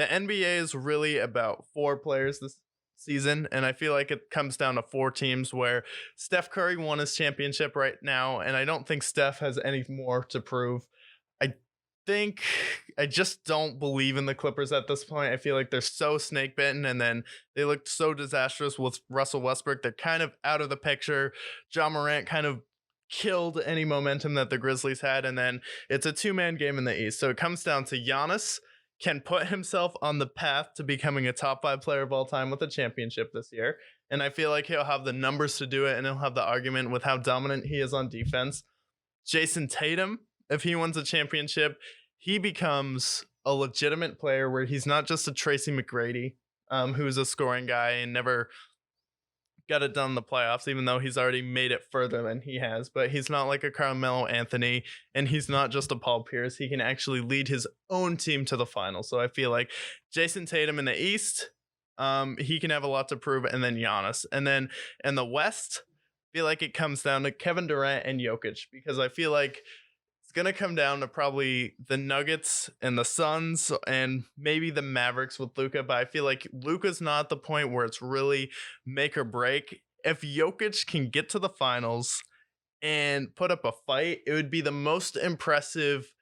the NBA is really about 4 players this season, and I feel like it comes down to 4 teams where Steph Curry won his championship right now, and I don't think Steph has any more to prove. I think I just don't believe in the Clippers at this point. I feel like they're so snake bitten, and then they looked so disastrous with Russell Westbrook. They're kind of out of the picture. John Morant kind of killed any momentum that the Grizzlies had, and then it's a 2-man game in the East. So it comes down to Giannis can put himself on the path to becoming a top 5 player of all time with a championship this year. And I feel like he'll have the numbers to do it, and he'll have the argument with how dominant he is on defense. Jason Tatum, if he wins a championship, he becomes a legitimate player where he's not just a Tracy McGrady, who's a scoring guy and never got it done in the playoffs, even though he's already made it further than he has. But he's not like a Carmelo Anthony, and he's not just a Paul Pierce. He can actually lead his own team to the final. So I feel like Jason Tatum in the East, he can have a lot to prove, and then Giannis. And then in the West, I feel like it comes down to Kevin Durant and Jokic, because I feel like it's going to come down to probably the Nuggets and the Suns and maybe the Mavericks with Luka. But I feel like Luka's not at the point where it's really make or break. If Jokic can get to the finals and put up a fight, it would be the most impressive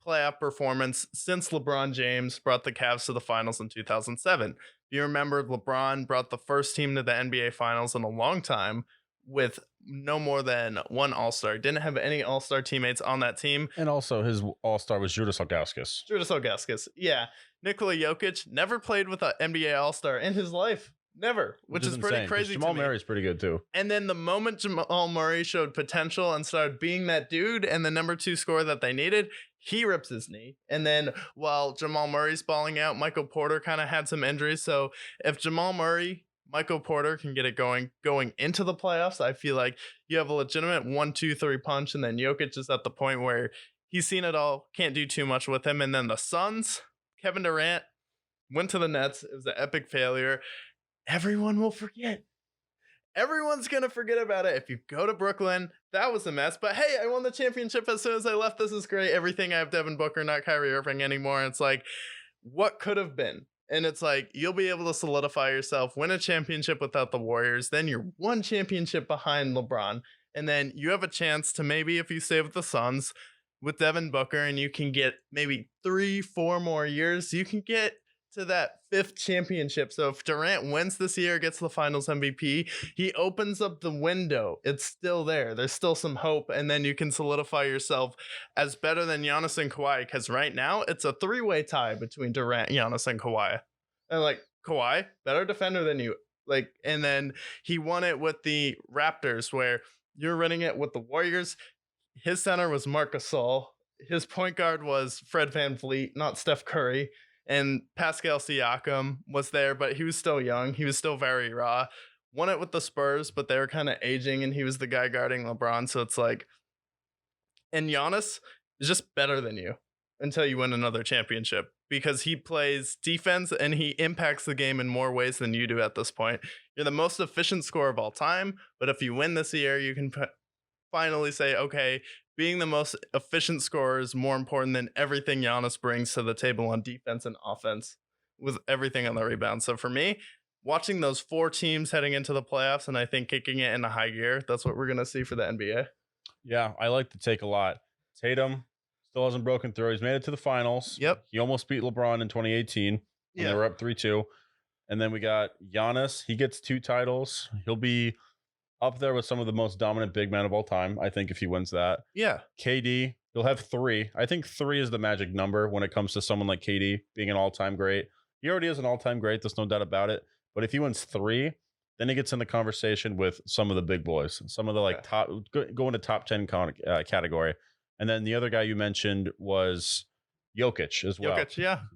playoff performance since LeBron James brought the Cavs to the finals in 2007. You remember LeBron brought the first team to the NBA finals in a long time with no more than one All-Star. Didn't have any All-Star teammates on that team. And also his All-Star was Judas Ilgauskas. Yeah. Nikola Jokic never played with an NBA All-Star in his life. Never, which is pretty crazy. Jamal Murray's pretty good too. And then the moment Jamal Murray showed potential and started being that dude and the number 2 scorer that they needed, he rips his knee. And then while Jamal Murray's balling out, Michael Porter kind of had some injuries. So if Jamal Murray, Michael Porter can get it going into the playoffs, I feel like you have a legitimate 1-2-3 punch. And then Jokic is at the point where he's seen it all, can't do too much with him. And then the Suns, Kevin Durant went to the Nets. It was an epic failure. Everyone will forget. Everyone's going to forget about it. If you go to Brooklyn, that was a mess. But hey, I won the championship as soon as I left. This is great. Everything. I have Devin Booker, not Kyrie Irving anymore. It's like, what could have been? And it's like, you'll be able to solidify yourself, win a championship without the Warriors. Then you're 1 championship behind LeBron. And then you have a chance to maybe, if you stay with the Suns, with Devin Booker, and you can get maybe 3-4 more years, you can get to that 5th championship. So if Durant wins this year, gets the finals MVP, he opens up the window. It's still there. There's still some hope. And then you can solidify yourself as better than Giannis and Kawhi. Because right now it's a 3-way tie between Durant, Giannis, and Kawhi. And like, Kawhi, better defender than you. Like, and then he won it with the Raptors, where you're running it with the Warriors. His center was Marc Gasol. His point guard was Fred VanVleet, not Steph Curry. And Pascal Siakam was there, but he was still young. He was still very raw. Won it with the Spurs, but they were kind of aging, and he was the guy guarding LeBron. So it's like, and Giannis is just better than you until you win another championship, because he plays defense and he impacts the game in more ways than you do at this point. You're the most efficient scorer of all time, but if you win this year, you can finally say, okay, being the most efficient scorer is more important than everything Giannis brings to the table on defense and offense, with everything on the rebound. So for me, watching those 4 teams heading into the playoffs, and I think kicking it into high gear, that's what we're going to see for the NBA. Yeah, I like the take a lot. Tatum still hasn't broken through. He's made it to the finals. Yep. He almost beat LeBron in 2018 when they were up 3-2. And then we got Giannis. He gets 2 titles. He'll be up there with some of the most dominant big men of all time, I think, if he wins that. Yeah. KD, he'll have 3. I think 3 is the magic number when it comes to someone like KD being an all-time great. He already is an all-time great. There's no doubt about it. But if he wins 3, then he gets in the conversation with some of the big boys, some of the top, go into top 10 category. And then the other guy you mentioned was Jokic as well.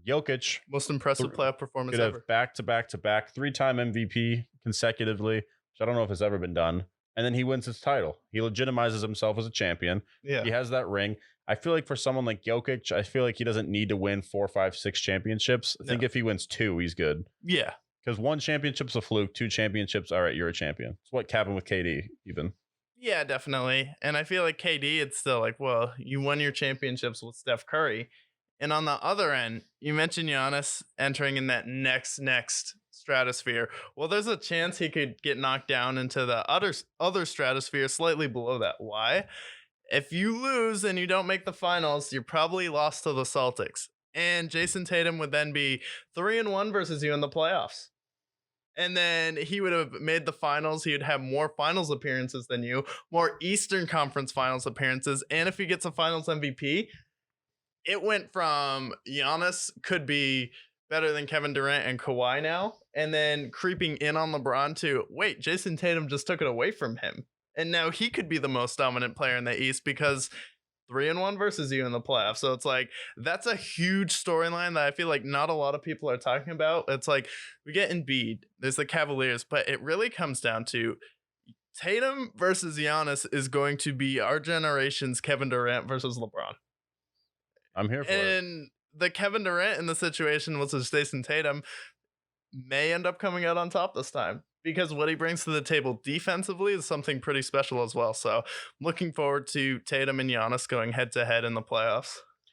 Jokic. Most impressive playoff performance ever. Have back-to-back 3-time MVP consecutively, which I don't know if it's ever been done. And then he wins his title. He legitimizes himself as a champion. Yeah. He has that ring. I feel like for someone like Jokic, I feel like he doesn't need to win 4, 5, 6 championships. I think if he wins 2, he's good. Yeah. Because 1 championship's a fluke, 2 championships, all right, you're a champion. It's what happened with KD, even. Yeah, definitely. And I feel like KD, it's still like, well, you won your championships with Steph Curry. And on the other end, you mentioned Giannis entering in that next stratosphere. Well, there's a chance he could get knocked down into the other stratosphere slightly below that. Why? If you lose and you don't make the finals, you're probably lost to the Celtics. And Jason Tatum would then be 3-1 versus you in the playoffs. And then he would have made the finals. He would have more finals appearances than you, more Eastern Conference finals appearances. And if he gets a finals MVP, it went from Giannis could be better than Kevin Durant and Kawhi now, and then creeping in on LeBron to wait, Jason Tatum just took it away from him. And now he could be the most dominant player in the East because 3-1 versus you in the playoffs. So it's like that's a huge storyline that I feel like not a lot of people are talking about. It's like we get Embiid, there's the Cavaliers, but it really comes down to Tatum versus Giannis is going to be our generation's Kevin Durant versus LeBron. I'm here for it. And the Kevin Durant in the situation was Jason Tatum may end up coming out on top this time because what he brings to the table defensively is something pretty special as well. So looking forward to Tatum and Giannis going head to head in the playoffs.